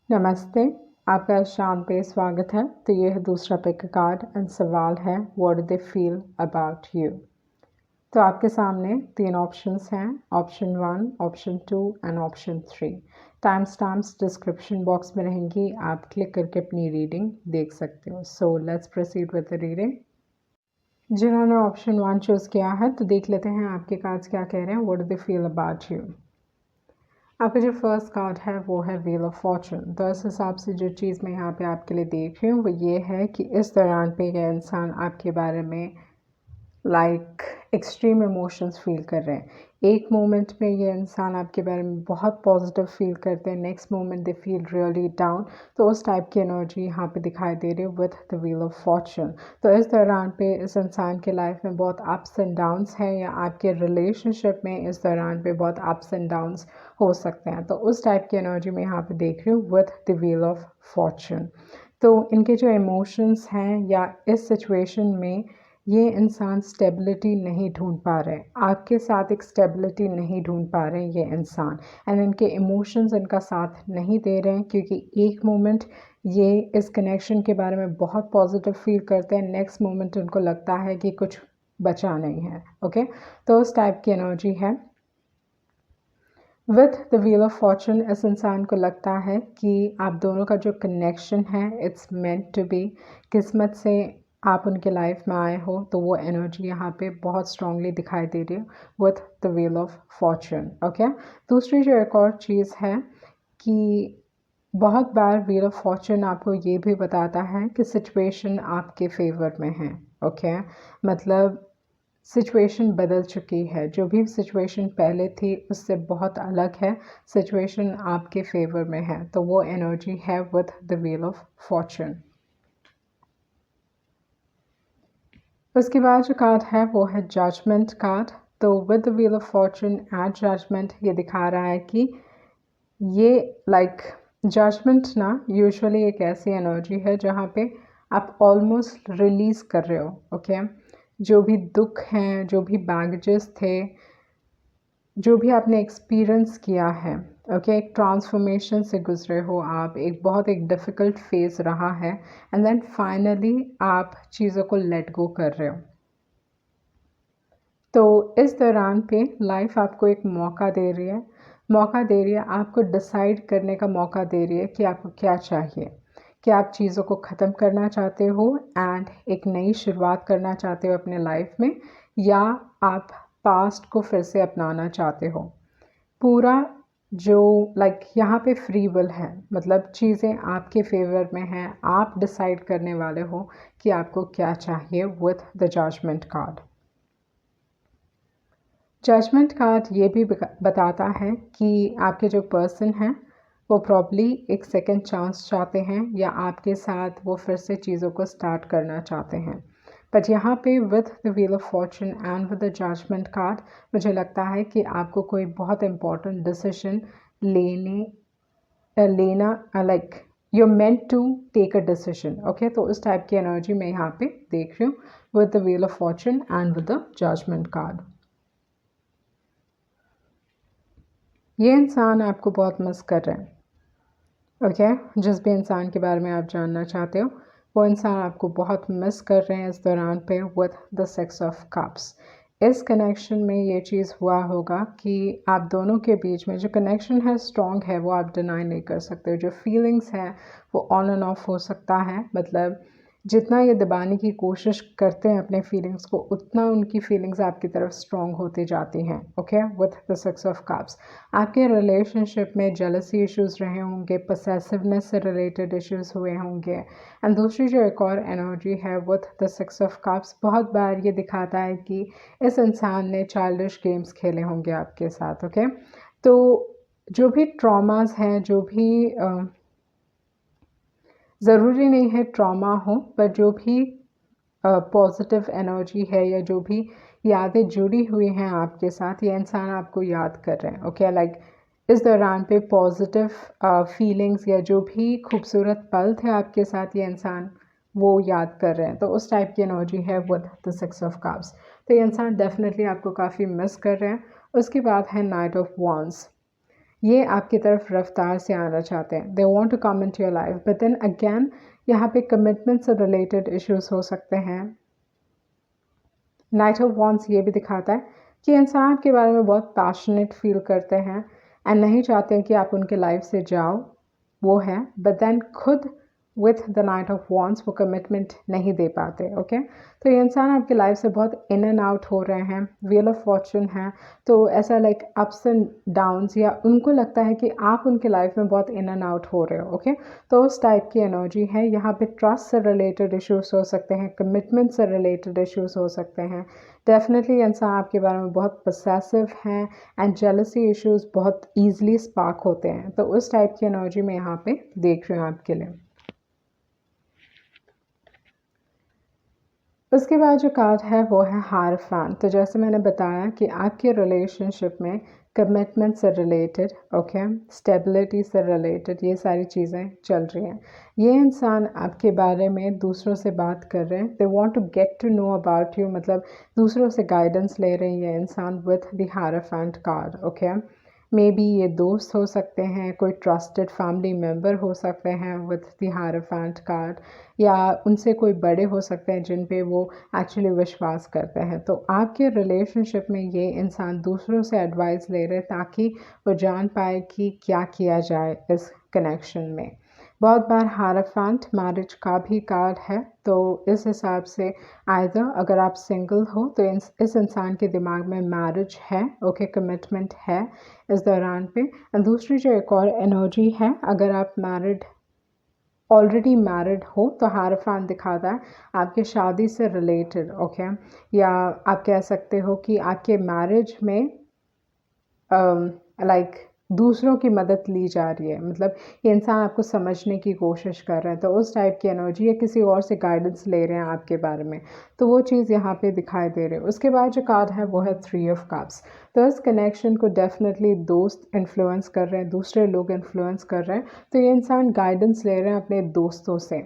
नमस्ते, आपका शाम पे स्वागत है। तो ये है दूसरा पिक कार्ड एंड सवाल है what do they feel about you. तो आपके सामने 3 ऑप्शंस हैं, option 1, option 2 and option 3। Time stamps description box में रहेंगी, आप क्लिक करके अपनी रीडिंग देख सकते हो। So let's proceed with the reading. जिन्होंने ऑप्शन 1 चूज़ किया है तो देख लेते हैं आपके कार्ड्स क्या कह रहे हैं, what do they feel about you. आपका जो फर्स्ट कार्ड है वो है व्हील ऑफ फॉर्चून। तो इस हिसाब से जो चीज़ मैं यहाँ पे आपके लिए देख रही हूँ वो ये है कि इस दौरान पे यह इंसान आपके बारे में एक्सट्रीम इमोशंस फील कर रहे हैं। एक मोमेंट में ये इंसान आपके बारे में बहुत पॉजिटिव फील करते हैं, next moment they feel really down. तो उस टाइप की एनर्जी यहाँ पे दिखाई दे रही है with the wheel of Fortune. तो इस दौरान पे इस इंसान के लाइफ में बहुत अप्स एंड डाउन्स हैं, या आपके रिलेशनशिप में इस दौरान पे बहुत अप्स एंड डाउन्स हो सकते हैं। तो उस टाइप की एनर्जी मैं यहाँ पे देख रही हूँ with the wheel of Fortune. तो इनके जो इमोशंस हैं, या इस सिचुएशन में ये इंसान स्टेबिलिटी नहीं ढूंढ पा रहे, आपके साथ एक स्टेबिलिटी नहीं ढूंढ पा रहे ये इंसान, एंड इनके इमोशंस इनका साथ नहीं दे रहे हैं। क्योंकि एक मोमेंट ये इस कनेक्शन के बारे में बहुत पॉजिटिव फील करते हैं, नेक्स्ट मोमेंट उनको लगता है कि कुछ बचा नहीं है। ओके, तो उस टाइप की एनर्जी है with the wheel of Fortune. इस इंसान को लगता है कि आप दोनों का जो कनेक्शन है इट्स मेंट टू बी, किस्मत से आप उनके लाइफ में आए हो। तो वो एनर्जी यहाँ पे बहुत स्ट्रांगली दिखाई दे रही है with the wheel of Fortune. Okay, दूसरी जो एक और चीज़ है कि बहुत बार व्हील ऑफ फॉर्चून आपको ये भी बताता है कि सिचुएशन आपके फेवर में है। ओके, मतलब सिचुएशन बदल चुकी है, जो भी सिचुएशन पहले थी उससे बहुत अलग है, सिचुएशन आपके फेवर में है। तो वो एनर्जी है with the wheel of fortune. उसके बाद जो कार्ड है वो है जजमेंट कार्ड। तो with the wheel of fortune and judgement ये दिखा रहा है कि ये जजमेंट ना यूजुअली एक ऐसी एनर्जी है जहाँ पे आप ऑलमोस्ट रिलीज़ कर रहे हो। ओके, जो भी दुख हैं, जो भी बैगेजेस थे, जो भी आपने एक्सपीरियंस किया है, ओके, एक ट्रांसफॉर्मेशन से गुजरे हो आप, एक डिफ़िकल्ट फेज़ रहा है, एंड देन फाइनली आप चीज़ों को लेट गो कर रहे हो। तो इस दौरान पे लाइफ आपको एक मौका दे रही है, आपको डिसाइड करने का मौका दे रही है कि आपको क्या चाहिए। कि आप चीज़ों को ख़त्म करना चाहते हो एंड एक नई शुरुआत करना चाहते हो अपने लाइफ में, या आप पास्ट को फिर से अपनाना चाहते हो। पूरा जो यहाँ पे फ्री विल है, मतलब चीज़ें आपके फेवर में हैं, आप डिसाइड करने वाले हो कि आपको क्या चाहिए with the judgement card. Judgement card ये भी बताता है कि आपके जो पर्सन हैं वो प्रॉब्ली एक सेकंड चांस चाहते हैं, या आपके साथ वो फिर से चीज़ों को स्टार्ट करना चाहते हैं। बट यहाँ पे with the wheel of fortune and with the judgement card मुझे लगता है कि आपको कोई बहुत इम्पॉर्टेंट डिसीजन लेना you meant to take a decision. Okay, तो उस टाइप की एनर्जी मैं यहाँ पे देख रही हूँ with the wheel of fortune and with the judgement card. ये इंसान आपको बहुत मिस कर रहे हैं। ओके, जिस भी इंसान के बारे में आप जानना चाहते हो वो इंसान आपको बहुत मिस कर रहे हैं इस दौरान पे with the six of cups. इस कनेक्शन में ये चीज़ हुआ होगा कि आप दोनों के बीच में जो कनेक्शन है स्ट्रॉन्ग है, वो आप डिनाई नहीं कर सकते। जो फीलिंग्स हैं वो ऑन एंड ऑफ हो सकता है, मतलब जितना ये दबाने की कोशिश करते हैं अपने फीलिंग्स को, उतना उनकी फीलिंग्स आपकी तरफ स्ट्रॉन्ग होती जाती हैं। Okay, with the six of cups आपके रिलेशनशिप में जेलसी इश्यूज रहे होंगे, पोसेसिवनेस से रिलेटेड इश्यूज हुए होंगे। एंड दूसरी जो एक और एनर्जी है with the six of cups, बहुत बार ये दिखाता है कि इस इंसान ने चाइल्डिश गेम्स खेले होंगे आपके साथ। ओके, तो जो भी ट्रॉमास हैं, जो भी ज़रूरी नहीं है ट्रॉमा हो, पर जो भी पॉजिटिव एनर्जी है या जो भी यादें जुड़ी हुई हैं आपके साथ, ये इंसान आपको याद कर रहे हैं। ओके, इस दौरान पे पॉजिटिव फीलिंग्स या जो भी खूबसूरत पल थे आपके साथ, ये इंसान वो याद कर रहे हैं। तो उस टाइप की एनर्जी है with the six of cups. तो ये इंसान डेफिनेटली आपको काफ़ी मिस कर रहे हैं। उसके बाद है नाइट ऑफ वॉन्ड्स। ये आपकी तरफ रफ्तार से आना चाहते हैं, they want to come into your life, but then again यहाँ पे कमिटमेंट से रिलेटेड इश्यूज हो सकते हैं। नाइट ऑफ वॉन्ड्स ये भी दिखाता है कि इंसान के बारे में बहुत पैशनेट फील करते हैं एंड नहीं चाहते हैं कि आप उनके लाइफ से जाओ, वो है, बट देन खुद with the night of wands वो कमिटमेंट नहीं दे पाते। ओके तो ये इंसान आपकी लाइफ से बहुत इन एंड आउट हो रहे हैं, व्हील ऑफ फॉर्चून है, तो ऐसा लाइक अप्स एंड डाउन्स, या उनको लगता है कि आप उनके लाइफ में बहुत इन एंड आउट हो रहे हो। ओके तो उस टाइप की एनर्जी है। यहाँ पे ट्रस्ट से रिलेटेड इश्यूज हो सकते हैं, कमिटमेंट से रिलेटेड इश्यूज हो सकते हैं। डेफिनेटली इंसान आपके बारे में बहुत पोसेसिव हैं एंड जेलसी इश्यूज बहुत ईजिली स्पार्क होते हैं। तो उस टाइप की एनर्जी मैं यहाँ पे देख रही हूँ आपके लिए। उसके बाद जो कार्ड है वो है हायरफैंट। तो जैसे मैंने बताया कि आपके रिलेशनशिप में कमिटमेंट से रिलेटेड, ओके, स्टेबिलिटी से रिलेटेड ये सारी चीज़ें चल रही हैं। ये इंसान आपके बारे में दूसरों से बात कर रहे हैं, they want to get to know about you, मतलब दूसरों से गाइडेंस ले रही है इंसान with the hierophant card. Okay maybe ये दोस्त हो सकते हैं, कोई ट्रस्टेड फैमिली मेम्बर हो सकते हैं विथ द हायरफैंट कार्ड, या उनसे कोई बड़े हो सकते हैं जिन पे वो एक्चुअली विश्वास करते हैं। तो आपके रिलेशनशिप में ये इंसान दूसरों से एडवाइस ले रहे हैं ताकि वो जान पाए कि क्या किया जाए इस कनेक्शन में। बहुत बार हायरफैंट मैरिज का भी कार्ड है, तो इस हिसाब से आइदर अगर आप सिंगल हो तो इस इंसान के दिमाग में मैरिज है, ओके, कमिटमेंट है इस दौरान पे। एंड दूसरी जो एक और एनर्जी है, अगर आप ऑलरेडी मैरिड हो तो हायरफैंट दिखाता है आपके शादी से रिलेटेड, ओके, या आप कह सकते हो कि आपके मैरिज में लाइक दूसरों की मदद ली जा रही है, मतलब ये इंसान आपको समझने की कोशिश कर रहे हैं, तो उस टाइप की एनर्जी, या किसी और से गाइडेंस ले रहे हैं आपके बारे में, तो वो चीज़ यहाँ पे दिखाई दे रही है। उसके बाद जो कार्ड है वो है 3 ऑफ कप्स। तो इस कनेक्शन को डेफिनेटली दोस्त इन्फ्लुएंस कर रहे हैं, दूसरे लोग इन्फ्लुएंस कर रहे हैं, तो ये इंसान गाइडेंस ले रहे हैं अपने दोस्तों से,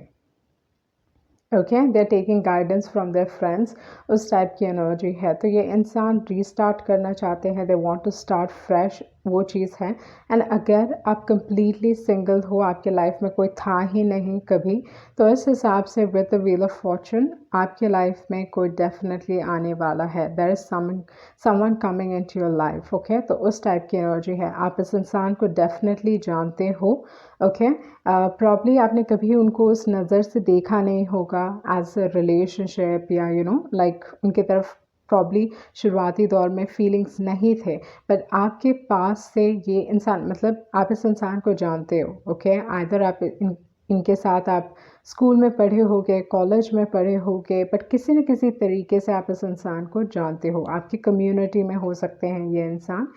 okay, they are taking guidance from their friends, उस टाइप की एनर्जी है। तो ये इंसान रीस्टार्ट करना चाहते हैं, they want to start fresh, वो चीज़ है। एंड अगर आप कंप्लीटली सिंगल हो, आपके लाइफ में कोई था ही नहीं कभी, तो इस हिसाब से with the wheel of fortune आपके लाइफ में कोई डेफिनेटली आने वाला है, there is someone coming into your life. Okay तो उस टाइप की एनर्जी है। आप इस इंसान को डेफिनेटली जानते हो, ओके, प्रॉब्ली आपने कभी उनको उस नज़र से देखा नहीं होगा एज अ रिलेशनशिप, या लाइक उनकी तरफ प्रॉब्ली शुरुआती दौर में फीलिंग्स नहीं थे, बट आपके पास से ये इंसान, मतलब आप इस इंसान को जानते हो, ओके, आइदर आप इनके साथ आप स्कूल में पढ़े होगे, कॉलेज में पढ़े होगे, बट किसी न किसी तरीके से आप इस इंसान को जानते हो, आपकी कम्युनिटी में हो सकते हैं ये इंसान,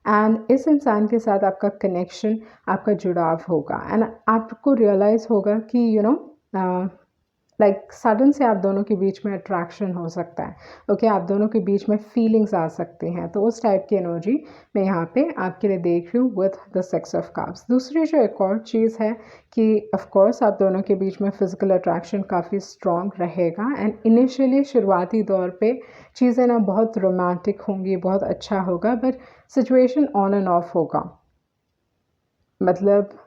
एंड इस इंसान के साथ आपका कनेक्शन, आपका जुड़ाव होगा, एंड आपको रियलाइज़ होगा कि लाइक सडन से आप दोनों के बीच में अट्रैक्शन हो सकता है, ओके, आप दोनों के बीच में फीलिंग्स आ सकती हैं। तो उस टाइप की एनर्जी मैं यहाँ पे आपके लिए देख रही हूँ विथ द 6 ऑफ कप्स। दूसरी जो एक और चीज़ है कि ऑफ कोर्स आप दोनों के बीच में फिजिकल अट्रैक्शन काफ़ी स्ट्रॉन्ग रहेगा, एंड इनिशियली शुरुआती दौर पे चीज़ें ना बहुत रोमांटिक होंगी, बहुत अच्छा होगा, but situation on end of होगा, मतलब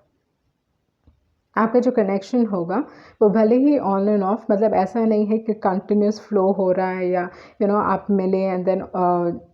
आपका जो कनेक्शन होगा वो भले ही ऑन एंड ऑफ, मतलब ऐसा नहीं है कि कंटिन्यूस फ्लो हो रहा है, या आप मिले एंड देन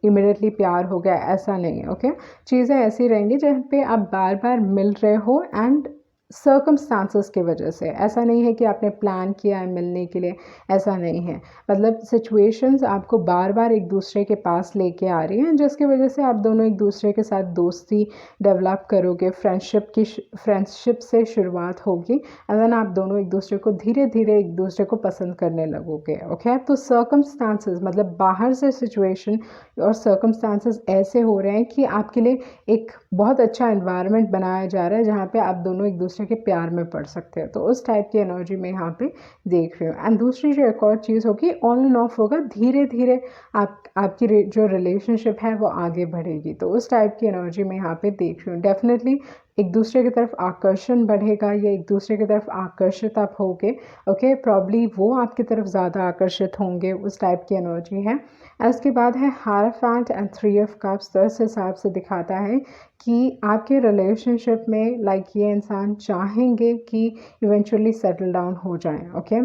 इमिडिएटली प्यार हो गया, ऐसा नहीं है। ओके चीज़ें ऐसी रहेंगी जहाँ पे आप बार बार मिल रहे हो एंड सर्कमस्टांसेस की वजह से, ऐसा नहीं है कि आपने प्लान किया है मिलने के लिए, ऐसा नहीं है, मतलब सिचुएशंस आपको बार बार एक दूसरे के पास लेके आ रही हैं, जिसकी वजह से आप दोनों एक दूसरे के साथ दोस्ती डेवलप करोगे, फ्रेंडशिप से शुरुआत होगी, एंड देन आप दोनों एक दूसरे को धीरे धीरे एक दूसरे को पसंद करने लगोगे। ओके तो सर्कमस्टांसेस, मतलब बाहर से सिचुएशन और सर्कमस्टांसेस ऐसे हो रहे हैं कि आपके लिए एक बहुत अच्छा एनवायरनमेंट बनाया जा रहा है जहाँ पे आप दोनों एक दूसरे के प्यार में पड़ सकते हो, तो उस टाइप की एनर्जी मैं यहाँ पे देख रही हूँ। एंड दूसरी जो एक और चीज़ होगी, ऑन एंड ऑफ होगा, धीरे धीरे आपकी जो रिलेशनशिप है वो आगे बढ़ेगी, तो उस टाइप की एनर्जी मैं यहाँ पे देख रही हूँ। डेफिनेटली एक दूसरे की तरफ आकर्षण बढ़ेगा या एक दूसरे की तरफ आकर्षित आप होगे। ओके, प्रॉब्ली वो आपकी तरफ ज़्यादा आकर्षित होंगे, उस टाइप की एनर्जी है। इसके बाद है हायरफेंट एंड 3 ऑफ कप्स। तो इस हिसाब से दिखाता है कि आपके रिलेशनशिप में लाइक ये इंसान चाहेंगे कि इवेंचुअली सेटल डाउन हो जाएं। ओके,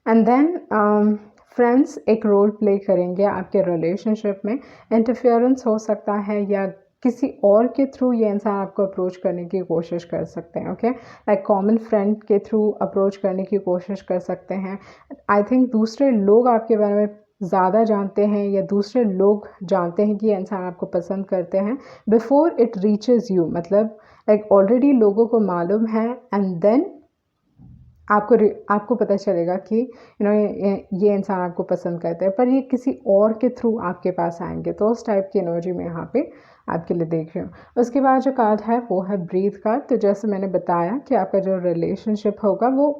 एंड देन फ्रेंड्स एक रोल प्ले करेंगे आपके रिलेशनशिप में। इंटरफेरेंस हो सकता है या किसी और के थ्रू ये इंसान आपको अप्रोच करने की कोशिश कर सकते हैं। ओके, लाइक कॉमन फ्रेंड के थ्रू अप्रोच करने की कोशिश कर सकते हैं। आई थिंक दूसरे लोग आपके बारे में ज़्यादा जानते हैं या दूसरे लोग जानते हैं कि ये इंसान आपको पसंद करते हैं बिफोर इट रीचेज़ यू। मतलब लाइक ऑलरेडी लोगों को मालूम है एंड देन आपको पता चलेगा कि ये इंसान आपको पसंद करता है, पर ये किसी और के थ्रू आपके पास आएंगे। तो उस टाइप की एनर्जी में यहाँ पे आपके लिए देख रही हूँ। उसके बाद जो कार्ड है वो है ब्रीथ कार्ड। तो जैसे मैंने बताया कि आपका जो रिलेशनशिप होगा वो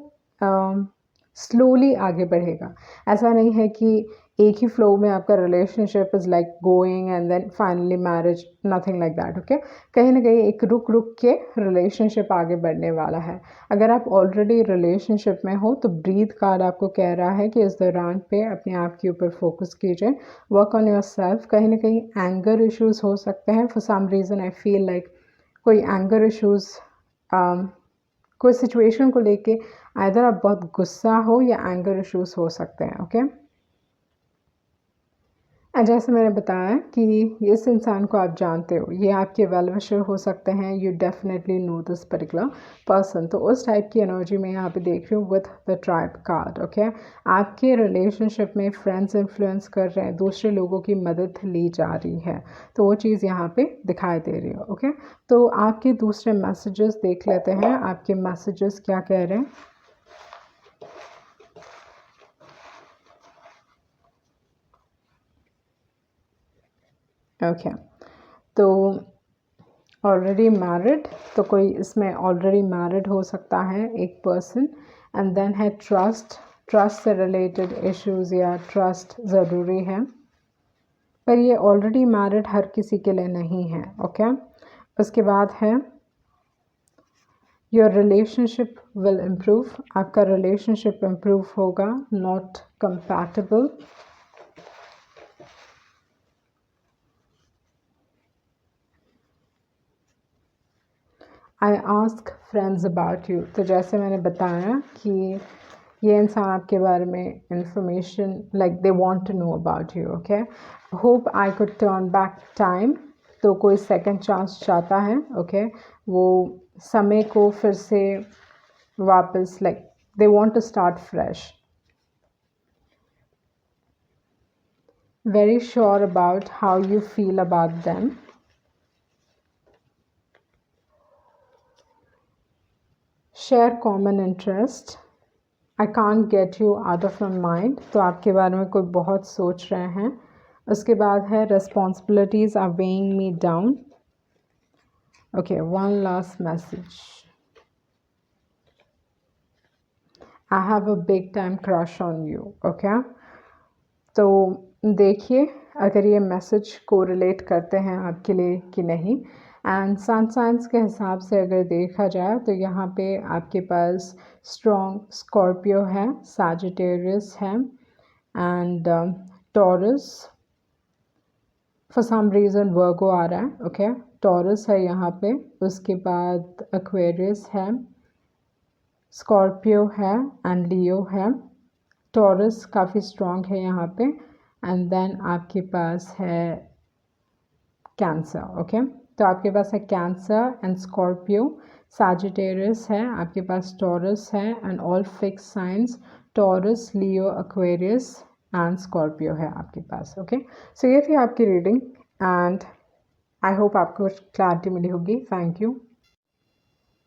स्लोली आगे बढ़ेगा। ऐसा नहीं है कि एक ही फ्लो में आपका relationship is like going and then finally marriage, nothing like that. Okay, कहीं ना कहीं एक रुक रुक के रिलेशनशिप आगे बढ़ने वाला है। अगर आप ऑलरेडी रिलेशनशिप में हो तो ब्रीथ कार्ड आपको कह रहा है कि इस दौरान पे अपने आप के ऊपर फोकस कीजिए, वर्क ऑन योर सेल्फ। कहीं ना कहीं एंगर इश्यूज हो सकते हैं for some reason. I feel like कोई एंगर इश्यूज कोई सिचुएशन को लेके आइदर आप बहुत गुस्सा हो या एंगर इश्यूज हो सकते हैं। ओके, जैसे मैंने बताया कि इस इंसान को आप जानते हो, ये आपके वेल विशर हो सकते हैं। You definitely know this particular person. तो उस टाइप की एनर्जी में यहाँ पे देख रही हूँ with the tribe card. Okay, आपके रिलेशनशिप में फ्रेंड्स इन्फ्लुएंस कर रहे हैं, दूसरे लोगों की मदद ली जा रही है, तो वो चीज़ यहाँ पे दिखाई दे रही है। ओके, तो आपके दूसरे मैसेजेस देख लेते हैं, आपके मैसेजेस क्या कह रहे हैं। ओके, तो ऑलरेडी मैरिड, तो कोई इसमें ऑलरेडी मैरिड हो सकता है एक पर्सन। एंड देन है ट्रस्ट, ट्रस्ट से रिलेटेड इश्यूज या ट्रस्ट ज़रूरी है, पर ये ऑलरेडी मैरिड हर किसी के लिए नहीं है। ओके, उसके बाद है योर रिलेशनशिप विल इम्प्रूव, आपका रिलेशनशिप इम्प्रूव होगा। Not compatible, I ask friends about you. तो जैसे मैंने बताया कि ये इंसान आपके बारे में information like they want to know about you. Okay, hope I could turn back time. तो कोई सेकंड चांस चाहता है। ओके, वो समय को फिर से वापस like they want to start fresh. Very sure about how you feel about them. Share common interest. I can't get you out of my mind. तो आपके बारे में कोई बहुत सोच रहे हैं। उसके बाद है responsibilities are weighing me down. Okay, one last message. I have a big time crush on you. Okay, तो देखिए अगर ये मैसेज को रिलेट करते हैं आपके लिए कि नहीं। एंड सन साइंस के हिसाब से अगर देखा जाए तो यहाँ पे आपके पास स्ट्रॉन्ग स्कॉर्पियो है, सैजिटेरियस है and Taurus. For some reason Virgo आ रहा है। ओके, टॉरस है यहाँ पे, उसके बाद एक्वेरियस है, स्कॉर्पियो है एंड लियो है। टॉरस काफ़ी स्ट्रॉन्ग है यहाँ पे एंड देन आपके पास है कैंसर। ओके, तो आपके पास है कैंसर एंड स्कॉर्पियो, सैजिटेरियस है, आपके पास टॉरस है and all fix science taurus, Leo, Aquarius and Scorpio है आपके पास। ओके, सो ये थी आपकी रीडिंग एंड आई होप आपको क्लैरिटी मिली होगी। Thank you.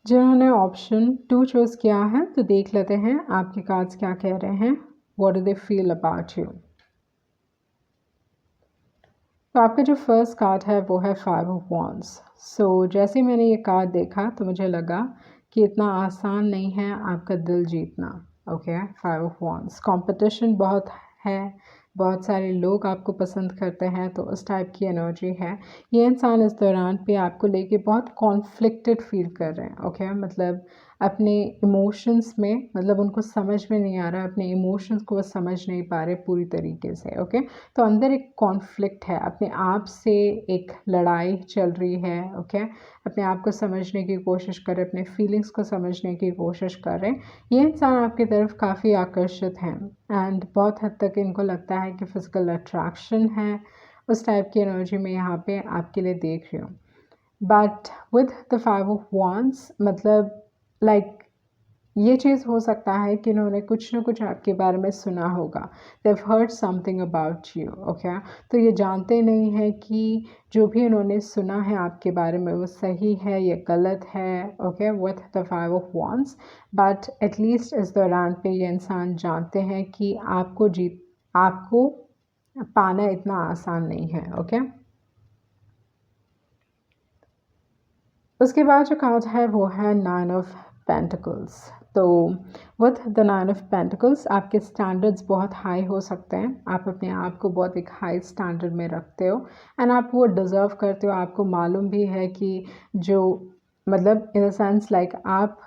जिन्होंने ऑप्शन 2 चूज़ किया है तो देख लेते हैं आपके कार्ड्स क्या कह रहे हैं। What do they feel about you. तो आपका जो फर्स्ट कार्ड है वो है 5 ऑफ वॉन्ड्स। सो जैसे मैंने ये कार्ड देखा तो मुझे लगा कि इतना आसान नहीं है आपका दिल जीतना। ओके, 5 ऑफ वॉन्ड्स, कंपटीशन बहुत है, बहुत सारे लोग आपको पसंद करते हैं, तो उस टाइप की एनर्जी है। ये इंसान इस दौरान पे आपको लेके बहुत कॉन्फ्लिक्टेड फील कर रहे हैं, ओके। मतलब अपने इमोशंस में, मतलब उनको समझ में नहीं आ रहा है, अपने इमोशंस को वो समझ नहीं पा रहे पूरी तरीके से, ओके। तो अंदर एक कॉन्फ्लिक्ट है, अपने आप से एक लड़ाई चल रही है, ओके। अपने आप को समझने की कोशिश कर रहे, अपने फीलिंग्स को समझने की कोशिश कर रहे हैं। ये इंसान आपकी तरफ काफ़ी आकर्षित हैं एंड बहुत हद तक इनको लगता है कि फिज़िकल अट्रैक्शन है। उस टाइप की एनर्जी में यहाँ पे आपके लिए देख रही हूँ। But with the 5 of wands, मतलब लाइक ये चीज़ हो सकता है कि इन्होंने कुछ ना कुछ आपके बारे में सुना होगा। They've heard something about you, okay. तो ये जानते नहीं हैं कि जो भी इन्होंने सुना है आपके बारे में वो सही है या गलत है, okay. With the 5 of wands, but at least इस दौरान पे ये इंसान जानते हैं कि आपको पाना इतना आसान नहीं है, ओके। उसके बाद जो कार्ड है वो है 9 ऑफ पेंटिकल्स। तो विथ द 9 ऑफ पेंटिकल्स आपके स्टैंडर्ड्स बहुत हाई हो सकते हैं। आप अपने आप को बहुत एक हाई स्टैंडर्ड में रखते हो एंड आप वो डिज़र्व करते हो। आपको मालूम भी है कि जो, मतलब इन द सेंस लाइक आप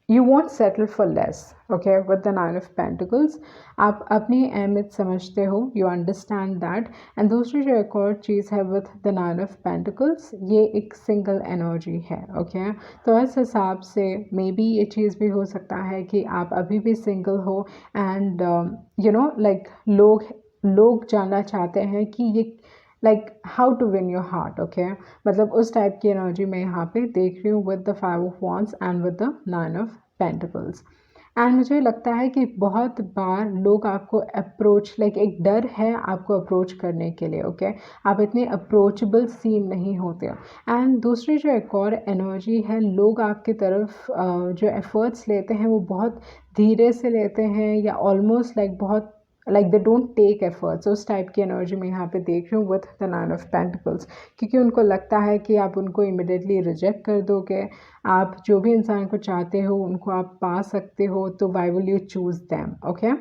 you want settle for less, okay. With the 9 of pentacles आप अपनी अहमियत समझते हो, यू अंडरस्टैंड दैट। एंड दूसरी जो एक और चीज़ है विद द 9 ऑफ पेंटिकल्स, ये एक सिंगल एनर्जी है, ओके। तो इस हिसाब से मे बी ये चीज़ भी हो सकता है कि आप अभी भी सिंगल हो एंड यू नो लाइक लोग जानना चाहते हैं कि ये like how to win your heart, okay. मतलब उस टाइप की एनर्जी मैं यहाँ पे देख रही हूँ with the 5 of wands and with the 9 of pentacles. And मुझे लगता है कि बहुत बार लोग आपको अप्रोच, लाइक एक डर है आपको अप्रोच करने के लिए, ओके। आप इतने अप्रोचेबल सीम नहीं होते हो। एंड दूसरी जो एक और एनर्जी है, लोग आपकी तरफ जो एफर्ट्स लेते हैं वो बहुत धीरे से लेते हैं या ऑलमोस्ट लाइक बहुत like they don't take efforts. उस टाइप की एनर्जी मैं यहाँ पे देख रही हूँ विथ द 9 ऑफ पेंटिकल्स, क्योंकि उनको लगता है कि आप उनको इमिडिएटली रिजेक्ट कर दोगे। आप जो भी इंसान को चाहते हो उनको आप पा सकते हो, तो why will you choose them, okay.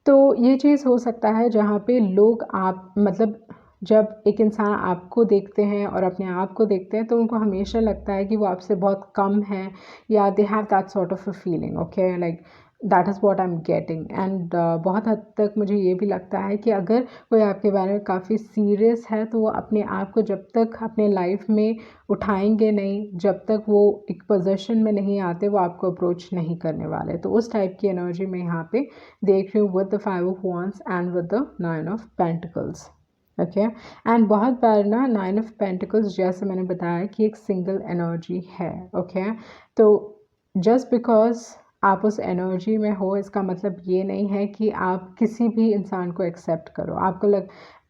तो ये चीज़ हो सकता है जहाँ पे लोग आप, मतलब जब एक इंसान आपको देखते हैं और अपने आप को देखते हैं तो उनको हमेशा लगता है कि वो आपसे बहुत कम है, या they have that sort of a feeling, okay. Like that is what I am getting. And बहुत हद तक मुझे ये भी लगता है कि अगर कोई आपके बारे में काफ़ी सीरियस है तो वो अपने आप को जब तक अपने लाइफ में उठाएंगे नहीं, जब तक वो एक पोजीशन में नहीं आते, वो आपको अप्रोच नहीं करने वाले। तो उस टाइप की एनर्जी में यहाँ पे देख रही हूँ with the 5 of wands and with the 9 of pentacles, okay. And बहुत बार ना 9 ऑफ पेंटिकल्स, जैसे मैंने बताया कि एक सिंगल एनर्जी है, ओके। तो जस्ट बिकॉज आप उस एनर्जी में हो इसका मतलब ये नहीं है कि आप किसी भी इंसान को एक्सेप्ट करो। आपको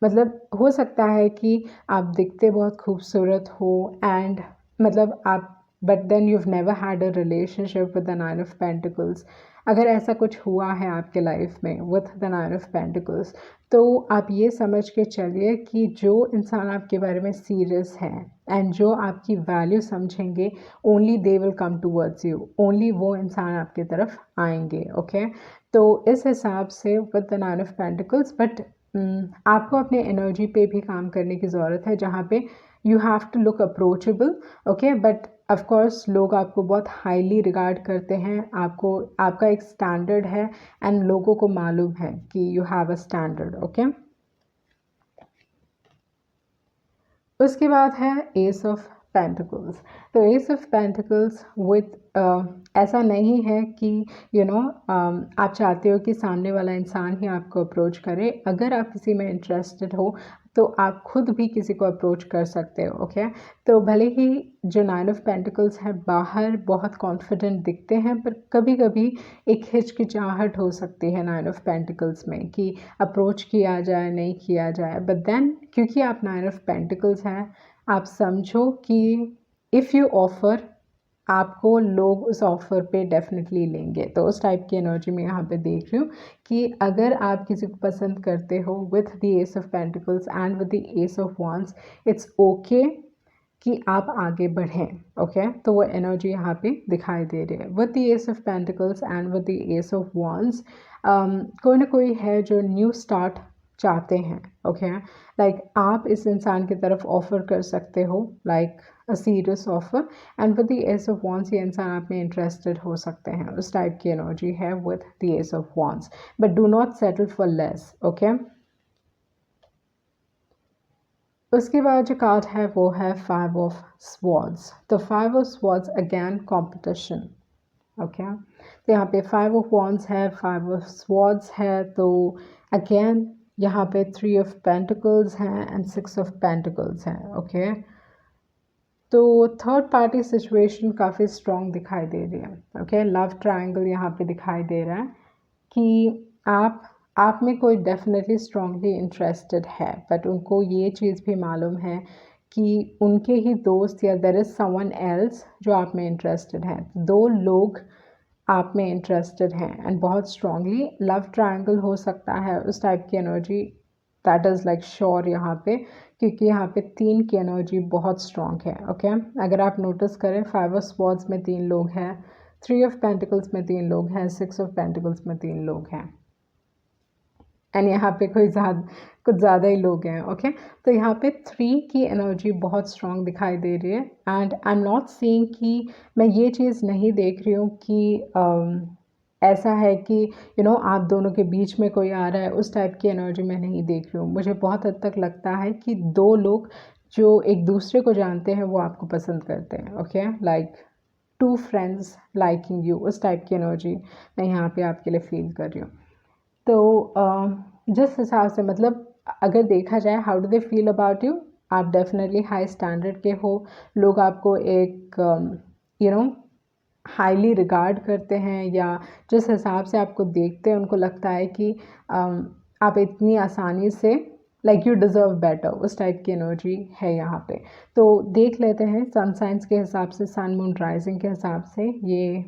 मतलब हो सकता है कि आप दिखते बहुत खूबसूरत हो एंड मतलब आप, but then you've never had a relationship with the 9 of Pentacles। अगर ऐसा कुछ हुआ है आपके लाइफ में with the 9 of Pentacles, तो आप ये समझ के चलिए कि जो इंसान आपके बारे में सीरियस है एंड जो आपकी वैल्यू समझेंगे, only they will come towards you, only वो इंसान आपकी तरफ आएंगे, ओके। तो इस हिसाब से with the 9 of pentacles, but आपको अपने एनर्जी पे भी काम करने की ज़रूरत है, जहाँ पे you have to look approachable, okay. But of course लोग आपको बहुत हाईली रिगार्ड करते हैं, आपको आपका एक स्टैंडर्ड है एंड लोगों को मालूम है कि you have a standard, okay. उसके बाद है एस ऑफ पेंटिकल्स। तो एस ऑफ पेंटिकल्स विथ, ऐसा नहीं है कि आप चाहते हो कि सामने वाला इंसान ही आपको अप्रोच करे। अगर आप किसी में इंटरेस्टेड हो तो आप खुद भी किसी को अप्रोच कर सकते हो, ओके। तो भले ही जो 9 ऑफ पेंटिकल्स है बाहर बहुत कॉन्फिडेंट दिखते हैं, पर कभी कभी एक हिचकिचाहट हो सकती है 9 ऑफ पेंटिकल्स में कि अप्रोच किया जाए नहीं किया जाए। बट देन क्योंकि आप 9 ऑफ पेंटिकल्स हैं, आप समझो कि इफ़ यू ऑफ़र, आपको लोग उस ऑफ़र पे डेफिनेटली लेंगे। तो उस टाइप की एनर्जी में यहाँ पे देख रही हूँ कि अगर आप किसी को पसंद करते हो with the S of pentacles and with the S of wands, it's okay कि आप आगे बढ़ें। ओके, तो वो एनर्जी यहाँ पे दिखाई दे रही है with the S of pentacles and with the S of wands. कोई ना कोई है जो न्यू स्टार्ट चाहते हैं। ओके, लाइक आप इस इंसान की तरफ ऑफर कर सकते हो, like a serious offer, and with the S of wands ये इंसान आप में इंटरेस्टेड हो सकते हैं। उस टाइप की एनर्जी है with the S of wands, but do not settle for less. Okay, उसके बाद जो कार्ड है वो है फाइव ऑफ स्वॉर्ड्स। तो five of swords again competition. Okay, तो यहाँ पे फाइव ऑफ वॉन्ड्स है, फाइव ऑफ स्वॉर्ड्स है, तो अगेन यहाँ पे थ्री ऑफ पेंटिकल्स हैं एंड सिक्स ऑफ पेंटिकल्स हैं। ओके, तो थर्ड पार्टी सिचुएशन काफ़ी स्ट्रॉन्ग दिखाई दे रही है। ओके, लव ट्रायंगल यहाँ पे दिखाई दे रहा है कि आप में कोई डेफिनेटली स्ट्रांगली इंटरेस्टेड है, बट उनको ये चीज़ भी मालूम है कि उनके ही दोस्त या देयर इज़ समवन एल्स जो आप में इंटरेस्टेड है। दो लोग आप में इंटरेस्टेड हैं एंड बहुत स्ट्रांगली लव ट्रायंगल हो सकता है, उस टाइप की energy that is like sure यहाँ पे, क्योंकि यहाँ पे तीन की एनर्जी बहुत स्ट्रांग है। ओके, अगर आप नोटिस करें फाइव ऑफ स्वॉर्ड्स में तीन लोग हैं, थ्री ऑफ पेंटिकल्स में तीन लोग हैं, सिक्स ऑफ पेंटिकल्स में तीन लोग हैं, एंड यहाँ पे कुछ ज़्यादा ही लोग हैं। ओके, तो यहाँ पे थ्री की एनर्जी बहुत स्ट्रांग दिखाई दे रही है and I am not seeing कि मैं ये चीज़ नहीं देख रही हूँ कि ऐसा है कि आप दोनों के बीच में कोई आ रहा है, उस टाइप की एनर्जी मैं नहीं देख रही हूँ। मुझे बहुत हद तक लगता है कि दो लोग जो एक दूसरे को जानते हैं वो आपको पसंद करते हैं। Okay, like two friends liking you, उस टाइप की एनर्जी मैं यहाँ पे आपके लिए फील कर रही हूँ। तो जिस हिसाब से मतलब अगर देखा जाए how do they feel about you, आप डेफिनेटली हाई स्टैंडर्ड के हो, लोग आपको एक हाईली रिगार्ड करते हैं, या जिस हिसाब से आपको देखते हैं उनको लगता है कि आप इतनी आसानी से लाइक यू डिज़र्व बेटर, उस टाइप की एनर्जी है यहाँ पे। तो देख लेते हैं सन साइंस के हिसाब से, सन मून राइजिंग के हिसाब से ये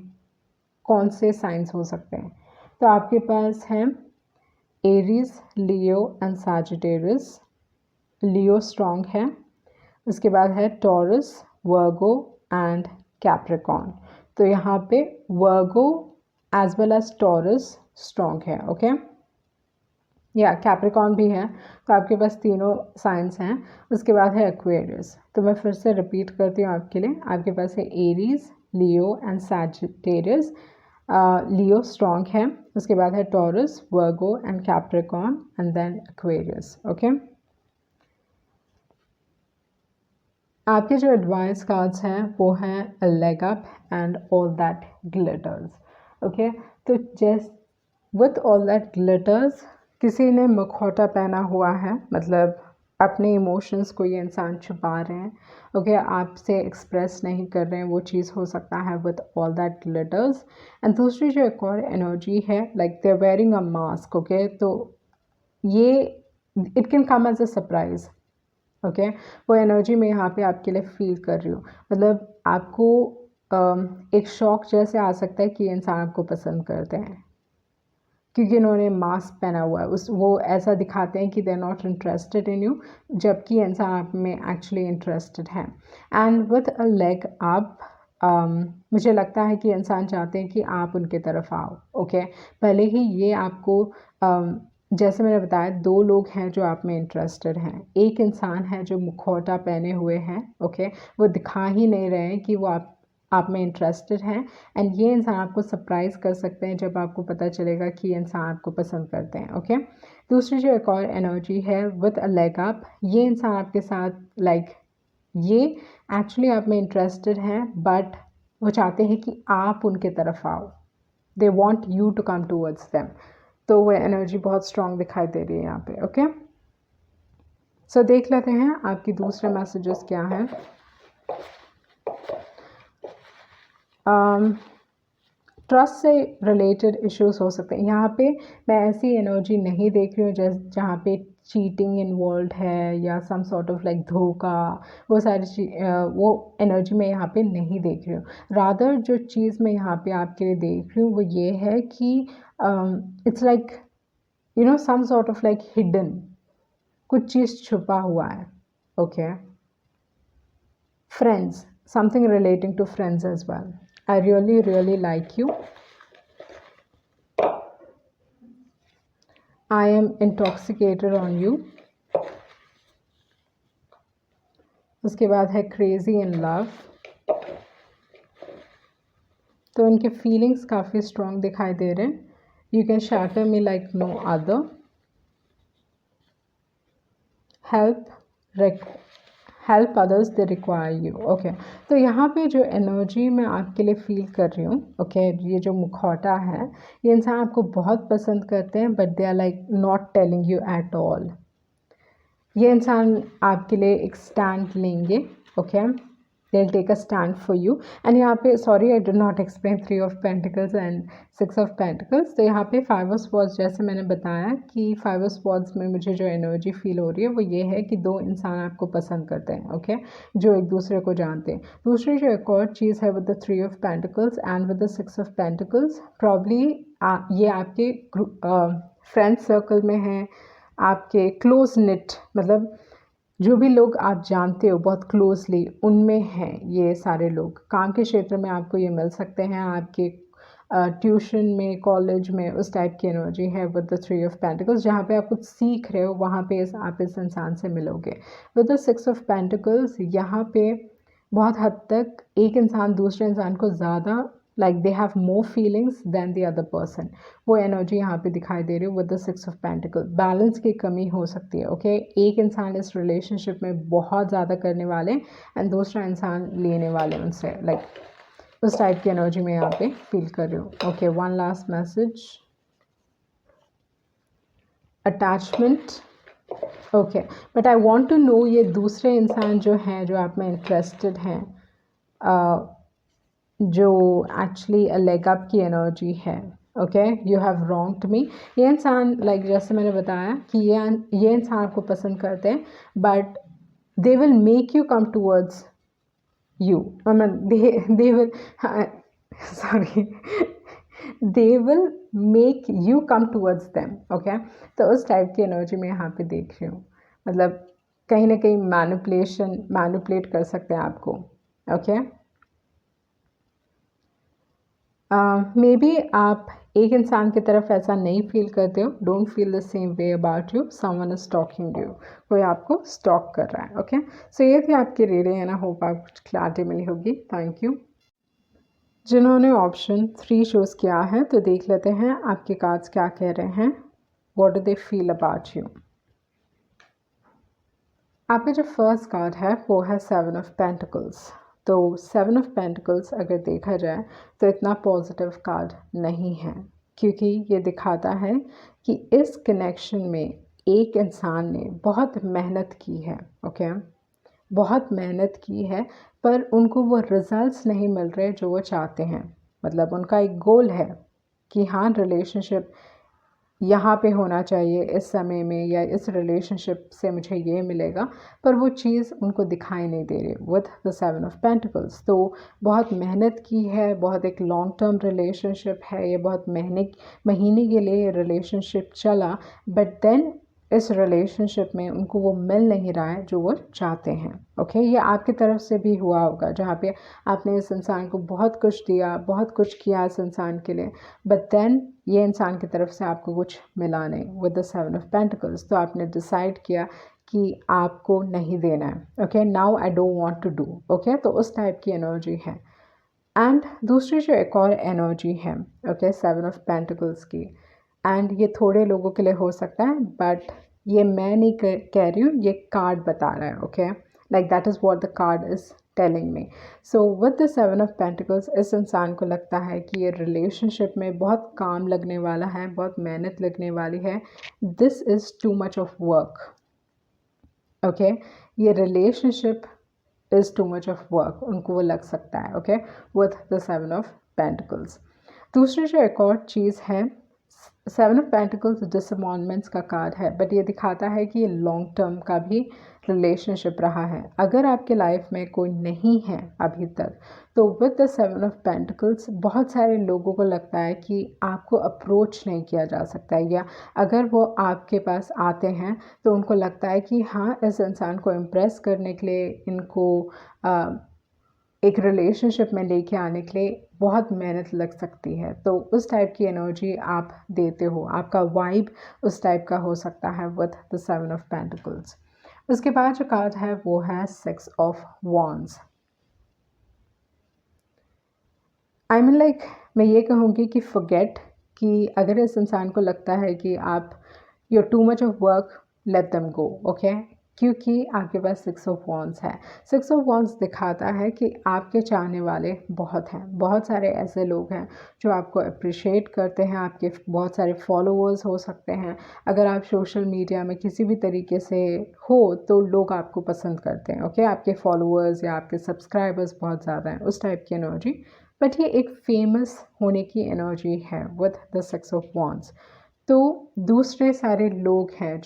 कौन से साइंस हो सकते हैं। तो आपके पास है Aries, Leo and Sagittarius. Leo strong है, उसके बाद है टॉरस, वर्गो एंड कैप्रिकॉन। तो यहाँ पे Virgo as well as Taurus strong है। ओके, या कैप्रिकॉन भी है, तो आपके पास तीनों साइंस हैं। उसके बाद है एक्वेरियस। तो मैं फिर से रिपीट करती हूँ आपके लिए, आपके पास है Aries, Leo and Sagittarius. Leo strong है, उसके बाद है Taurus, Virgo and Capricorn and then Aquarius. Okay, आपके जो एडवाइस कार्ड्स हैं वो हैं a leg up and all that glitters. Okay, तो just with all that glitters किसी ने मुखौटा पहना हुआ है, मतलब अपने इमोशंस को ये इंसान छुपा रहे हैं। ओके, आपसे एक्सप्रेस नहीं कर रहे हैं, वो चीज़ हो सकता है with all that glitters. And दूसरी जो एक और एनर्जी है, like they are wearing a mask. Okay, तो ये it can come as a surprise. Okay, वो एनर्जी मैं यहाँ पे आपके लिए फील कर रही हूँ। मतलब आपको एक शौक जैसे आ सकता है कि ये इंसान आपको पसंद करते हैं क्योंकि इन्होंने मास्क पहना हुआ है, उस वो ऐसा दिखाते हैं कि they are not interested in you, जबकि इंसान आप में एक्चुअली इंटरेस्टेड है। And with a leg up मुझे लगता है कि इंसान चाहते हैं कि आप उनके तरफ आओ। ओके, भले ही ये आपको जैसे मैंने बताया, दो लोग हैं जो आप में इंटरेस्टेड हैं, एक इंसान है जो मुखौटा पहने हुए हैं। ओके, वो दिखा ही नहीं रहे हैं कि वो आप में इंटरेस्टेड हैं, एंड ये इंसान आपको सरप्राइज़ कर सकते हैं जब आपको पता चलेगा कि ये इंसान आपको पसंद करते हैं। ओके, दूसरी जो एक और एनर्जी है विद अ लेग अप, ये इंसान आपके साथ लाइक ये एक्चुअली आप में इंटरेस्टेड हैं, बट वो चाहते हैं कि आप उनके तरफ आओ, they want you to come towards them. तो वो एनर्जी बहुत स्ट्रॉन्ग दिखाई दे रही है यहाँ पे। ओके, सो देख लेते हैं आपकी दूसरे मैसेजेस क्या हैं। ट्रस्ट से रिलेटेड इश्यूज हो सकते हैं। यहाँ पे मैं ऐसी एनर्जी नहीं देख रही हूँ जहाँ पे चीटिंग इन्वॉल्व है या सम सॉर्ट ऑफ लाइक धोखा, वो सारी वो एनर्जी मैं यहाँ पे नहीं देख रही हूँ। रादर जो चीज़ मैं यहाँ पे आपके लिए देख रही हूँ वो ये है कि it's like some sort of like hidden, कुछ चीज़ छुपा हुआ है। Okay, Friends, something relating to friends as well. I really like you. I am intoxicated on you. उसके बाद है crazy in love. तो इनके फीलिंग्स काफ़ी स्ट्रॉन्ग दिखाई दे रहे हैं. You can shatter me like no other. Help others they require you. Okay, तो यहाँ पे जो एनर्जी मैं आपके लिए फील कर रही हूँ, ओके, ये जो मुखौटा है, ये इंसान आपको बहुत पसंद करते हैं but they are like not telling you at all. ये इंसान आपके लिए एक स्टैंड लेंगे, okay, they'll take a stand for you. and यहाँ पे sorry I did not explain 3 of Pentacles and 6 of Pentacles. तो यहाँ पे 5 of Swords, जैसे मैंने बताया कि 5 of Swords में मुझे जो एनर्जी फील हो रही है वो ये है कि दो इंसान आपको पसंद करते हैं, ओके, जो एक दूसरे को जानते हैं. दूसरी जो एक और चीज़ है with the 3 of Pentacles and with the 6 of Pentacles, probably ये आपके फ्रेंड सर्कल में है, आपके क्लोज निट, मतलब जो भी लोग आप जानते हो बहुत क्लोजली, उनमें हैं ये सारे लोग. काम के क्षेत्र में आपको ये मिल सकते हैं, आपके ट्यूशन में, कॉलेज में, उस टाइप की एनर्जी है विद द 3 ऑफ पेंटिकल्स. जहाँ पे आप कुछ सीख रहे हो वहाँ पे आप इस इंसान से मिलोगे. विद द 6 ऑफ पेंटिकल्स, यहाँ पे बहुत हद तक एक इंसान दूसरे इंसान को ज़्यादा like they have more feelings than the other person. वो एनर्जी यहाँ पे दिखाई दे रही है with the 6 of pentacle. Balance की कमी हो सकती है, ओके. एक इंसान इस रिलेशनशिप में बहुत ज़्यादा करने वाले एंड दूसरा इंसान लेने वाले उनसे, लाइक उस टाइप की एनर्जी में यहाँ पे फील कर रही हूँ. Okay, one last message. Attachment, okay, but I want to know ये दूसरे इंसान जो हैं, जो आप में इंटरेस्टेड हैं, जो एक्चुअली अ लेग अप की एनर्जी है, ओके, यू हैव रॉन्ग्ड मी. ये इंसान लाइक जैसे मैंने बताया कि ये इंसान आपको पसंद करते हैं but they will make you come towards you. They will sorry they will make you come towards them, okay. तो उस टाइप की एनर्जी मैं यहाँ पे देख रही हूँ. मतलब कहीं ना कहीं मैनिपुलेट कर सकते हैं आपको, ओके. मे बी आप एक इंसान की तरफ ऐसा नहीं फील करते हो. Don't feel the same way about you. Someone is stalking you. कोई आपको स्टॉक कर रहा है, ओके. सो ये थी आपकी रीडिंग, है ना. होप आपको कुछ क्लैरिटी मिली होगी. Thank you. जिन्होंने ऑप्शन 3 चूज़ किया है तो देख लेते हैं आपके कार्ड्स क्या कह रहे हैं. What do they feel about you. आपका जो फर्स्ट कार्ड है वो है 7 ऑफ पेंटिकल्स. तो 7 ऑफ पेंटिकल्स अगर देखा जाए तो इतना पॉजिटिव कार्ड नहीं है, क्योंकि ये दिखाता है कि इस कनेक्शन में एक इंसान ने बहुत मेहनत की है, ओके, बहुत मेहनत की है, पर उनको वो रिजल्ट्स नहीं मिल रहे जो वो चाहते हैं. मतलब उनका एक गोल है कि हाँ, रिलेशनशिप यहाँ पे होना चाहिए इस समय में, या इस रिलेशनशिप से मुझे ये मिलेगा, पर वो चीज़ उनको दिखाई नहीं दे रही विथ द 7 ऑफ पेंटिकल्स. तो बहुत मेहनत की है, बहुत एक लॉन्ग टर्म रिलेशनशिप है, ये बहुत महीने के लिए रिलेशनशिप चला, बट देन इस रिलेशनशिप में उनको वो मिल नहीं रहा है जो वो चाहते हैं, ओके. ये आपकी तरफ से भी हुआ होगा, जहाँ पे आपने इस इंसान को बहुत कुछ दिया, बहुत कुछ किया इस इंसान के लिए, बट देन ये इंसान की तरफ से आपको कुछ मिला नहीं विद द 7 ऑफ पेंटिकल्स. तो आपने डिसाइड किया कि आपको नहीं देना है, okay. Now I don't want to do, okay. तो उस टाइप की एनर्जी है. एंड दूसरी जो एक और एनर्जी है, ओके, 7 ऑफ पेंटिकल्स की, एंड ये थोड़े लोगों के लिए हो सकता है, बट ये मैं नहीं कह रही हूँ, ये कार्ड बता रहा है, okay. Like that is what the card is telling me. So with the 7 of pentacles, इस इंसान को लगता है कि ये रिलेशनशिप में बहुत काम लगने वाला है, बहुत मेहनत लगने वाली है. This is too much of work, okay. ये relationship is too much of work, उनको वो लग सकता है, okay, with the 7 of pentacles. दूसरी जो एक और चीज़ है सेवन ऑफ पेंटिकल्स डिसअपॉइंटमेंट्स का कार्ड है, बट ये दिखाता है कि ये लॉन्ग टर्म का भी रिलेशनशिप रहा है। अगर आपके लाइफ में कोई नहीं है अभी तक, तो with the seven of pentacles बहुत सारे लोगों को लगता है कि आपको अप्रोच नहीं किया जा सकता है, या अगर वो आपके पास आते हैं तो उनको लगता है कि हाँ, इस इंसान को इम्प्रेस करने के लिए इनको एक रिलेशनशिप में लेके आने के लिए बहुत मेहनत लग सकती है। तो उस टाइप की एनर्जी आप देते हो, आपका वाइब उस टाइप का हो सकता है with the seven of pentacles. उसके बाद जो कार्ड है वो है six of wands. I mean like मैं ये कहूँगी कि फॉरगेट, कि अगर इस इंसान को लगता है कि आप you to much of work, let them go, okay. क्योंकि आपके पास सिक्स ऑफ वॉन्ड्स है। सिक्स ऑफ वॉन्ड्स दिखाता है कि आपके चाहने वाले बहुत हैं, बहुत सारे ऐसे लोग हैं जो आपको अप्रिशिएट करते हैं, आपके बहुत सारे फॉलोअर्स हो सकते हैं। अगर आप सोशल मीडिया में किसी भी तरीके से हो तो लोग आपको पसंद करते हैं, ओके। आपके फॉलोअर्स या आपके सब्सक्राइबर्स बहुत ज़्यादा हैं, उस टाइप की एनर्जी। बट ये एक फेमस होने की एनर्जी है with the six of wands. तो दूसरे सारे लोग हैं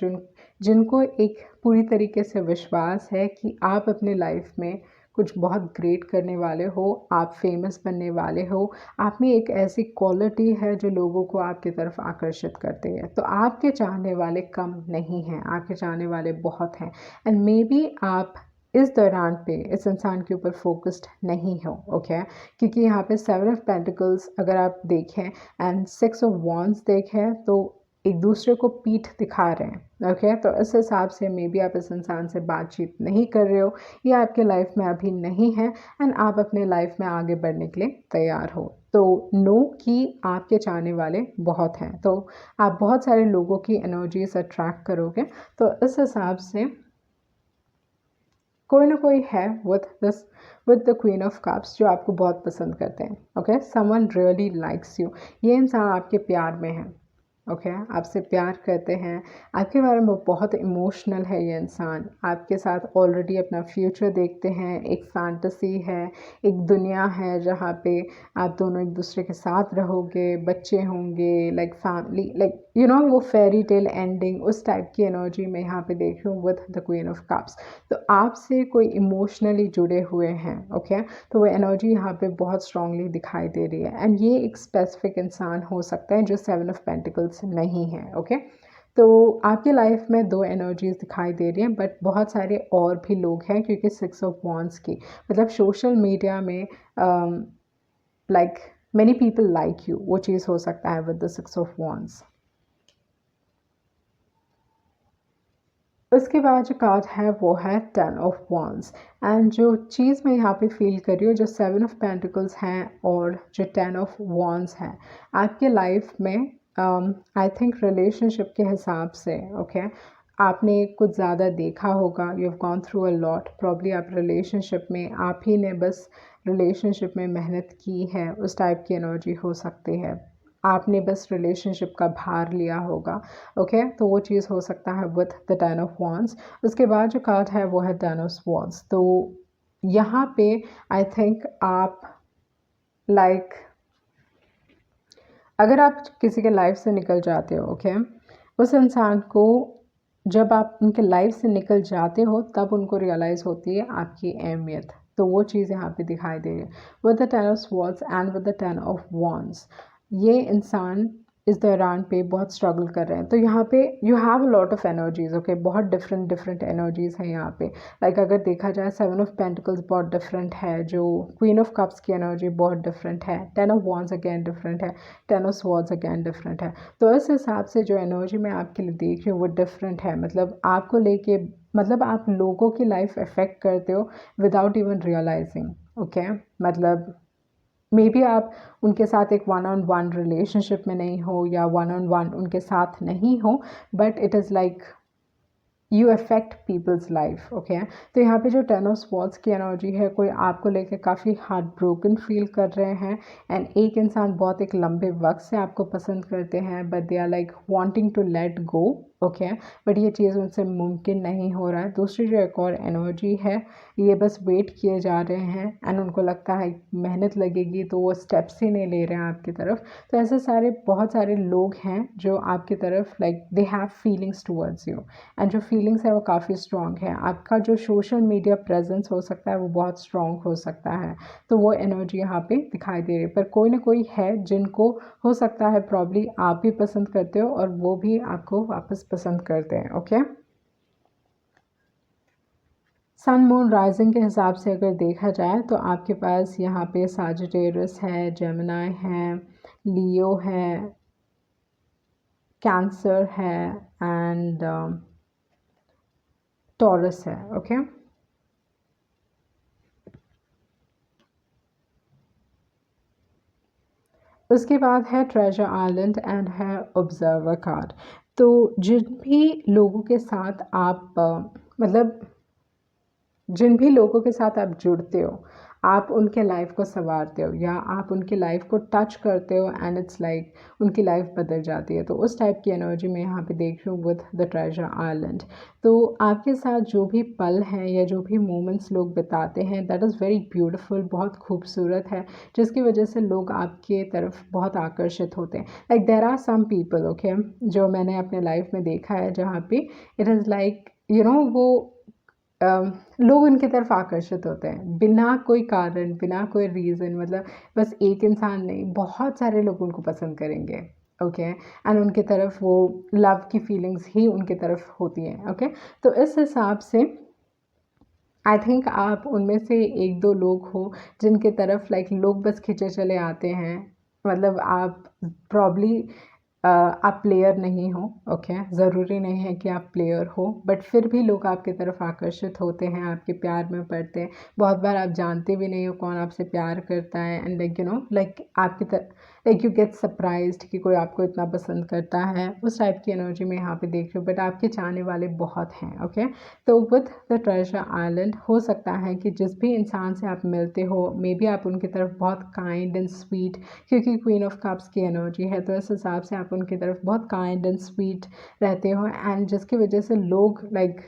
जिनको एक पूरी तरीके से विश्वास है कि आप अपने लाइफ में कुछ बहुत ग्रेट करने वाले हो, आप फेमस बनने वाले हो, आप में एक ऐसी क्वालिटी है जो लोगों को आपकी तरफ आकर्षित करती है। तो आपके चाहने वाले कम नहीं हैं, आपके चाहने वाले बहुत हैं। एंड मे बी आप इस दौरान पे इस इंसान के ऊपर फोकस्ड नहीं हो, ओके। क्योंकि यहाँ पे सेवन ऑफ पेंटिकल्स अगर आप देखें एंड सिक्स ऑफ वॉन्ड्स देखें तो एक दूसरे को पीठ दिखा रहे हैं, ओके। तो इस हिसाब से मे बी आप इस इंसान से बातचीत नहीं कर रहे हो, या आपके लाइफ में अभी नहीं है एंड आप अपने लाइफ में आगे बढ़ने के लिए तैयार हो। तो नो कि आपके चाहने वाले बहुत हैं, तो आप बहुत सारे लोगों की एनर्जीज अट्रैक्ट करोगे। तो इस हिसाब से कोई ना कोई है with the queen of cups जो आपको बहुत पसंद करते हैं, okay. Someone really likes you, ये इंसान आपके प्यार में है, ओके। आपसे प्यार करते हैं, आपके बारे में बहुत इमोशनल है ये इंसान, आपके साथ ऑलरेडी अपना फ्यूचर देखते हैं, एक फैंटेसी है, एक दुनिया है जहाँ पे आप दोनों एक दूसरे के साथ रहोगे, बच्चे होंगे, like family, like you know वो फेरी टेल एंडिंग, उस टाइप की एनर्जी मैं यहाँ पे देख रही हूँ with the queen of cups. तो आपसे कोई इमोशनली जुड़े हुए हैं, ओके। तो वो एनर्जी यहाँ पे बहुत स्ट्रांगली दिखाई दे रही है। एंड ये एक स्पेसिफिक इंसान हो सकता है जो सेवन ऑफ पेंटिकल्स नहीं है, ओके। तो आपकी लाइफ में दो एनर्जीज दिखाई दे रही हैं, बट बहुत सारे और भी लोग हैं, क्योंकि सिक्स ऑफ वॉन्ड्स की मतलब सोशल मीडिया में like many people like you, वो चीज़ हो सकता है with the six of wands. उसके बाद जो कार्ड है वो है टेन ऑफ वॉन्ड्स। एंड जो चीज़ मैं यहाँ पे फील कर रही हूँ, जो सेवन ऑफ पेंटिकल्स हैं और जो टेन ऑफ वॉन्ड्स हैं, आपके लाइफ में आई थिंक रिलेशनशिप के हिसाब से, ओके, आपने कुछ ज़्यादा देखा होगा, you have gone through a lot, probably आप रिलेशनशिप में आप ही ने बस रिलेशनशिप में मेहनत की है, उस टाइप की एनर्जी हो सकती है, आपने बस रिलेशनशिप का भार लिया होगा, ओके। तो वो चीज़ हो सकता है with the ten of wands. उसके बाद जो कार्ड है वो है टेन ऑफ वॉन्ड्स। तो यहाँ पे आई थिंक आप लाइक अगर आप किसी के लाइफ से निकल जाते हो, ओके, उस इंसान को जब आप उनके लाइफ से निकल जाते हो तब उनको रियलाइज़ होती है आपकी अहमियत। तो वो चीज़ यहाँ पे दिखाई दे रही है with the ten of swords and with the ten of wands. ये इंसान इस दौरान पे बहुत स्ट्रगल कर रहे हैं। तो यहाँ पे you have a lot of energies, okay, बहुत डिफरेंट एनर्जीज हैं यहाँ पे। लाइक अगर देखा जाए सेवन ऑफ पेंटिकल्स बहुत डिफरेंट है, जो क्वीन ऑफ कप्स की एनर्जी बहुत डिफरेंट है, ten of wands again different है, ten of swords again different है। तो इस हिसाब से जो एनर्जी मैं आपके लिए देख रही हूँ वो डिफरेंट है। मतलब आपको लेके मतलब आप लोगों की लाइफ अफेक्ट करते हो विदाउट इवन रियलाइजिंग, ओके। मतलब मे बी आप उनके साथ एक वन ऑन वन रिलेशनशिप में नहीं हो या वन ऑन वन उनके साथ नहीं हो, but it is like you affect people's life, okay. तो यहाँ पे जो टेन ऑफ स्वॉर्ड्स की एनर्जी है, कोई आपको लेके काफ़ी हार्ट ब्रोकन फील कर रहे हैं, एंड एक इंसान बहुत एक लंबे वक्त से आपको पसंद करते हैं, but they are like wanting to let go, okay but ये चीज़ उनसे मुमकिन नहीं हो रहा है। दूसरी जो एक और एनर्जी है, ये बस वेट किए जा रहे हैं एंड उनको लगता है मेहनत लगेगी तो वो स्टेप्स ही नहीं ले रहे हैं आपकी तरफ। तो ऐसे सारे बहुत सारे लोग हैं जो आपकी तरफ like they have feelings towards you and जो फीलिंग्स है वो काफ़ी स्ट्रॉन्ग है। आपका जो सोशल मीडिया प्रेजेंस हो सकता है वो बहुत स्ट्रॉन्ग हो सकता है। तो वो एनर्जी यहाँ पे दिखाई दे रही है। पर कोई ना कोई है जिनको हो सकता है प्रॉब्ली आप भी पसंद करते हो और वो भी आपको वापस पसंद करते हैं। ओके सन मून राइजिंग के हिसाब से अगर देखा जाए तो आपके पास यहाँ पे साजिटेरियस है, जेमिनी है, लियो है, कैंसर है एंड टॉरस है। ओके उसके बाद है ट्रेजर आइलैंड एंड है ऑब्जर्वर कार्ड। तो जिन भी लोगों के साथ आप मतलब जिन भी लोगों के साथ आप जुड़ते हो, आप उनके लाइफ को संवारते हो या आप उनकी लाइफ को टच करते हो एंड इट्स लाइक उनकी लाइफ बदल जाती है। तो उस टाइप की एनर्जी मैं यहाँ पे देख रही हूँ विद द ट्रेजर आइलैंड। तो आपके साथ जो भी पल हैं या जो भी मोमेंट्स लोग बिताते हैं दैट इज़ वेरी ब्यूटीफुल, बहुत खूबसूरत है, जिसकी वजह से लोग आपके तरफ बहुत आकर्षित होते हैं। Like there are some people okay जो मैंने अपने लाइफ में देखा है जहाँ पे it is like you know वो लोग उनकी तरफ आकर्षित होते हैं बिना कोई कारण, बिना कोई रीज़न। मतलब बस एक इंसान नहीं, बहुत सारे लोग उनको पसंद करेंगे। ओके एंड उनकी तरफ वो लव की फीलिंग्स ही उनकी तरफ होती हैं। ओके तो इस हिसाब से आई थिंक आप उनमें से एक दो लोग हो जिनके तरफ लाइक लोग बस खिंचे चले आते हैं। मतलब आप प्रॉब्ली आप प्लेयर नहीं हो। ओके ज़रूरी नहीं है कि आप प्लेयर हो बट फिर भी लोग आपकी तरफ आकर्षित होते हैं, आपके प्यार में पड़ते हैं। बहुत बार आप जानते भी नहीं हो कौन आपसे प्यार करता है and like you know like आपकी लाइक यू गेट सरप्राइज्ड कि कोई आपको इतना पसंद करता है। उस टाइप की एनर्जी में यहाँ पे देख रही हूँ बट आपके चाहने वाले बहुत हैं। ओके तो विद द ट्रेजर आइलैंड हो सकता है कि जिस भी इंसान से आप मिलते हो मे बी आप उनकी तरफ बहुत काइंड एंड स्वीट, क्योंकि क्वीन ऑफ कप्स की एनर्जी है तो इस हिसाब से आप उनकी तरफ बहुत काइंड एंड स्वीट रहते हो एंड जिसकी वजह से लोग like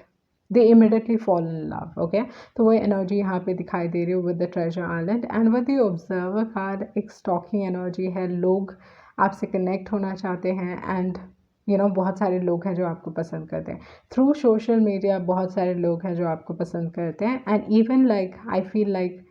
they immediately fall in love. Okay तो वो एनर्जी यहाँ पे दिखाई दे रही है with the treasure island and with the observer card. एक स्टॉकिंग एनर्जी है, लोग आपसे कनेक्ट होना चाहते हैं एंड यू नो बहुत सारे लोग हैं जो आपको पसंद करते हैं थ्रू सोशल मीडिया। बहुत सारे लोग हैं जो आपको पसंद करते हैं and even like I feel like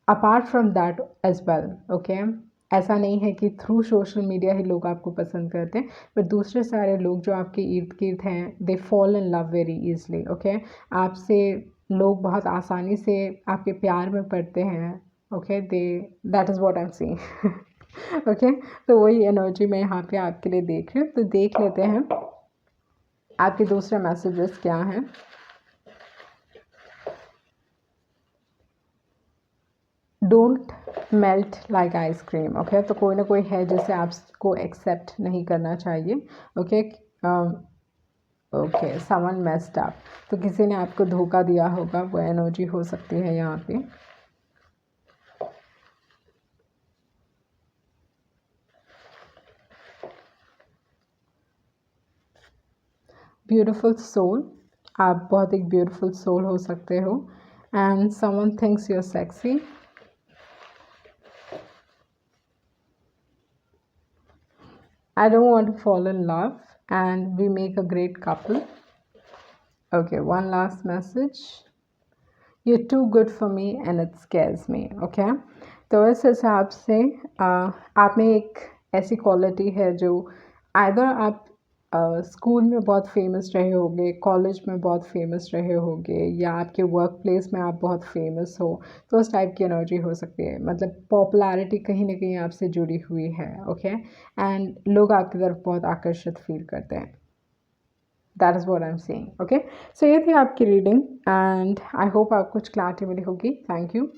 apart from that as well. Okay ऐसा नहीं है कि थ्रू सोशल मीडिया ही लोग आपको पसंद करते हैं पर दूसरे सारे लोग जो आपके इर्द गिर्द हैं they fall in love very easily. Okay आपसे लोग बहुत आसानी से आपके प्यार में पड़ते हैं। Okay they that is what I am seeing. Okay तो वही एनर्जी मैं यहाँ पे आपके लिए देख रही हूँ। तो देख लेते हैं आपके दूसरे मैसेजेस क्या हैं। Don't melt like ice cream. Okay तो कोई ना कोई है जिसे आपको एक्सेप्ट नहीं करना चाहिए। Okay okay someone messed up, तो किसी ने आपको धोखा दिया होगा, वो एनर्जी हो सकती है यहाँ पे। ब्यूटीफुल सोल, आप बहुत एक ब्यूटीफुल सोल हो सकते हो and someone thinks you are sexy. I don't want to fall in love and we make a great couple. Okay, one last message. You're too good for me and it scares me. Okay, तो इस हिसाब से आप में एक ऐसी quality है जो आइदर आप स्कूल में बहुत फेमस रहे होगे, कॉलेज में बहुत फेमस रहे होगे या आपके वर्क प्लेस में आप बहुत फेमस हो। तो उस टाइप की एनर्जी हो सकती है। मतलब पॉपुलैरिटी कहीं ना कहीं आपसे जुड़ी हुई है। ओके एंड लोग आपकी तरफ बहुत आकर्षित फील करते हैं। That is what I am saying. Okay so ये थी आपकी रीडिंग एंड आई होप आपको कुछ क्लैरिटी मिली होगी। Thank you.